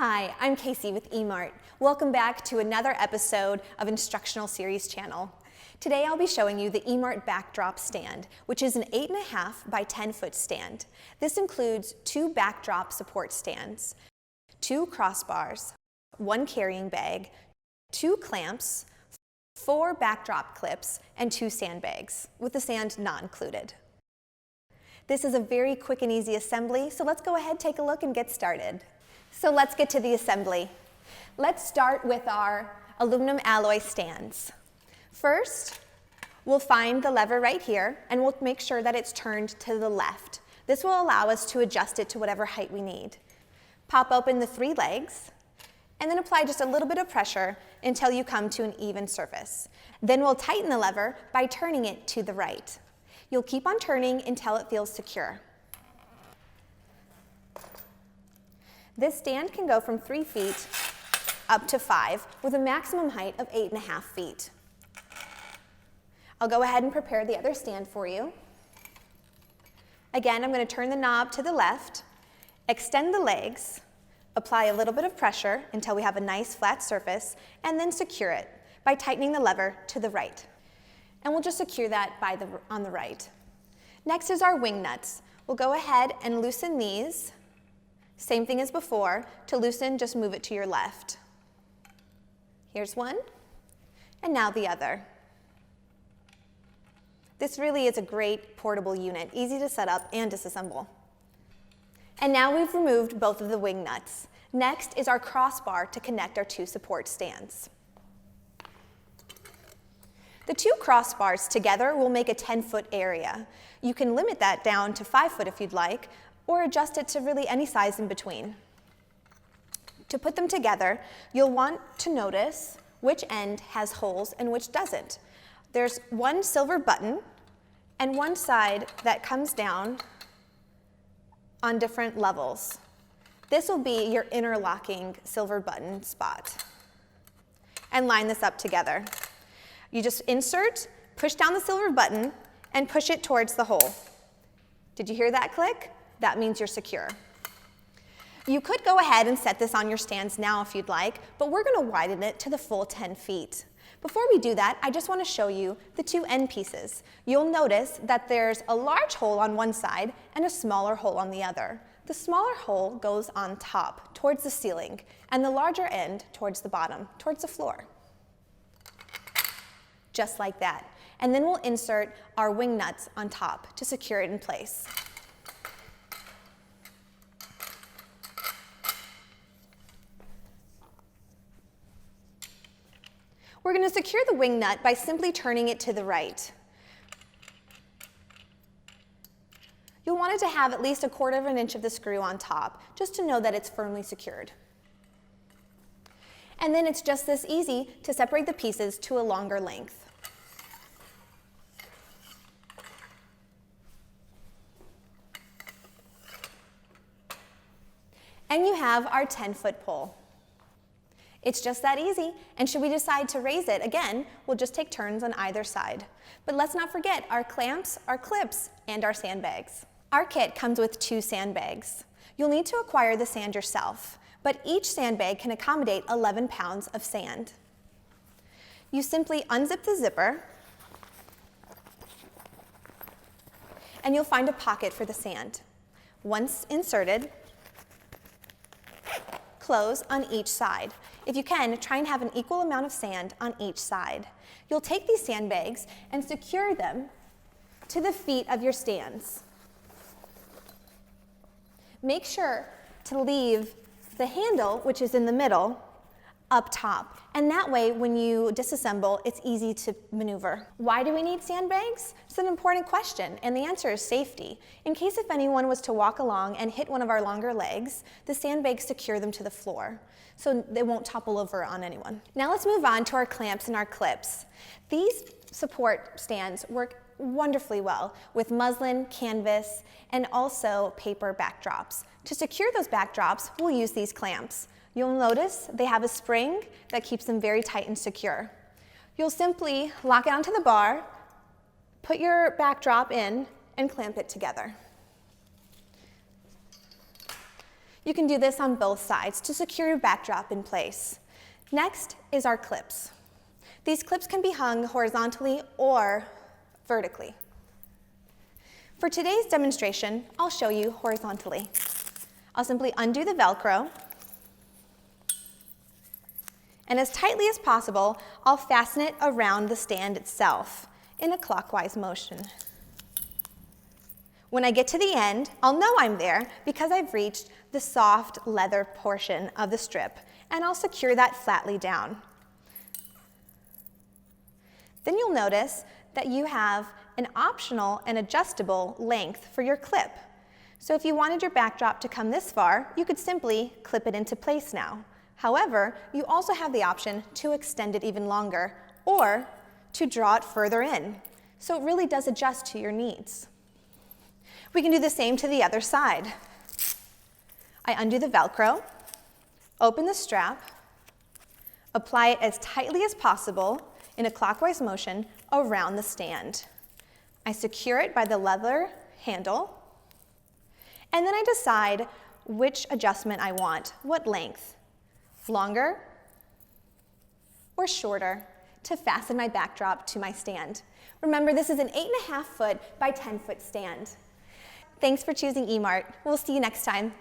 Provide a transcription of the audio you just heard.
Hi, I'm Casey with Emart. Welcome back to another episode of Instructional Series channel. Today I'll be showing you the Emart backdrop stand, which is an 8.5 by 10 foot stand. This includes 2 backdrop support stands, 2 crossbars, 1 carrying bag, 2 clamps, 4 backdrop clips, and 2 sandbags, with the sand not included. This is a very quick and easy assembly, so let's go ahead, take a look, and get started. So let's get to the assembly. Let's start with our aluminum alloy stands. First, we'll find the lever right here, and we'll make sure that it's turned to the left. This will allow us to adjust it to whatever height we need. Pop open the 3 legs, and then apply just a little bit of pressure until you come to an even surface. Then we'll tighten the lever by turning it to the right. You'll keep on turning until it feels secure. This stand can go from 3 feet up to 5 with a maximum height of 8.5 feet. I'll go ahead and prepare the other stand for you. Again, I'm going to turn the knob to the left, extend the legs, apply a little bit of pressure until we have a nice flat surface, and then secure it by tightening the lever to the right. And we'll just secure that on the right. Next is our wing nuts. We'll go ahead and loosen these. Same thing as before. To loosen, just move it to your left. Here's one, and now the other. This really is a great portable unit, easy to set up and disassemble. And now we've removed both of the wing nuts. Next is our crossbar to connect our 2 support stands. The 2 crossbars together will make a 10-foot area. You can limit that down to 5 foot if you'd like, or adjust it to really any size in between. To put them together, you'll want to notice which end has holes and which doesn't. There's one silver button and one side that comes down on different levels. This will be your interlocking silver button spot. And line this up together. You just insert, push down the silver button, and push it towards the hole. Did you hear that click? That means you're secure. You could go ahead and set this on your stands now if you'd like, but we're going to widen it to the full 10 feet. Before we do that, I just want to show you the 2 end pieces. You'll notice that there's a large hole on one side and a smaller hole on the other. The smaller hole goes on top, towards the ceiling, and the larger end towards the bottom, towards the floor. Just like that. And then we'll insert our wing nuts on top to secure it in place. We're going to secure the wing nut by simply turning it to the right. You'll want it to have at least 1/4 inch of the screw on top, just to know that it's firmly secured. And then it's just this easy to separate the pieces to a longer length. And you have our 10-foot pole. It's just that easy, and should we decide to raise it, again, we'll just take turns on either side. But let's not forget our clamps, our clips, and our sandbags. Our kit comes with 2 sandbags. You'll need to acquire the sand yourself, but each sandbag can accommodate 11 pounds of sand. You simply unzip the zipper, and you'll find a pocket for the sand. Once inserted, close on each side. If you can, try and have an equal amount of sand on each side. You'll take these sandbags and secure them to the feet of your stands. Make sure to leave the handle, which is in the middle, up top. And that way, when you disassemble, it's easy to maneuver. Why do we need sandbags? It's an important question, and the answer is safety. In case if anyone was to walk along and hit one of our longer legs, the sandbags secure them to the floor, so they won't topple over on anyone. Now let's move on to our clamps and our clips. These support stands work wonderfully well with muslin, canvas, and also paper backdrops. To secure those backdrops, we'll use these clamps. You'll notice they have a spring that keeps them very tight and secure. You'll simply lock it onto the bar, put your backdrop in, and clamp it together. You can do this on both sides to secure your backdrop in place. Next is our clips. These clips can be hung horizontally or vertically. For today's demonstration, I'll show you horizontally. I'll simply undo the Velcro, and as tightly as possible, I'll fasten it around the stand itself in a clockwise motion. When I get to the end, I'll know I'm there because I've reached the soft leather portion of the strip, and I'll secure that flatly down. Then you'll notice that you have an optional and adjustable length for your clip. So if you wanted your backdrop to come this far, you could simply clip it into place now. However, you also have the option to extend it even longer or to draw it further in. So it really does adjust to your needs. We can do the same to the other side. I undo the Velcro, open the strap, apply it as tightly as possible in a clockwise motion around the stand. I secure it by the leather handle, and then I decide which adjustment I want, what length, longer or shorter, to fasten my backdrop to my stand. Remember, this is an 8.5 foot by 10 foot stand. Thanks for choosing Emart. We'll see you next time.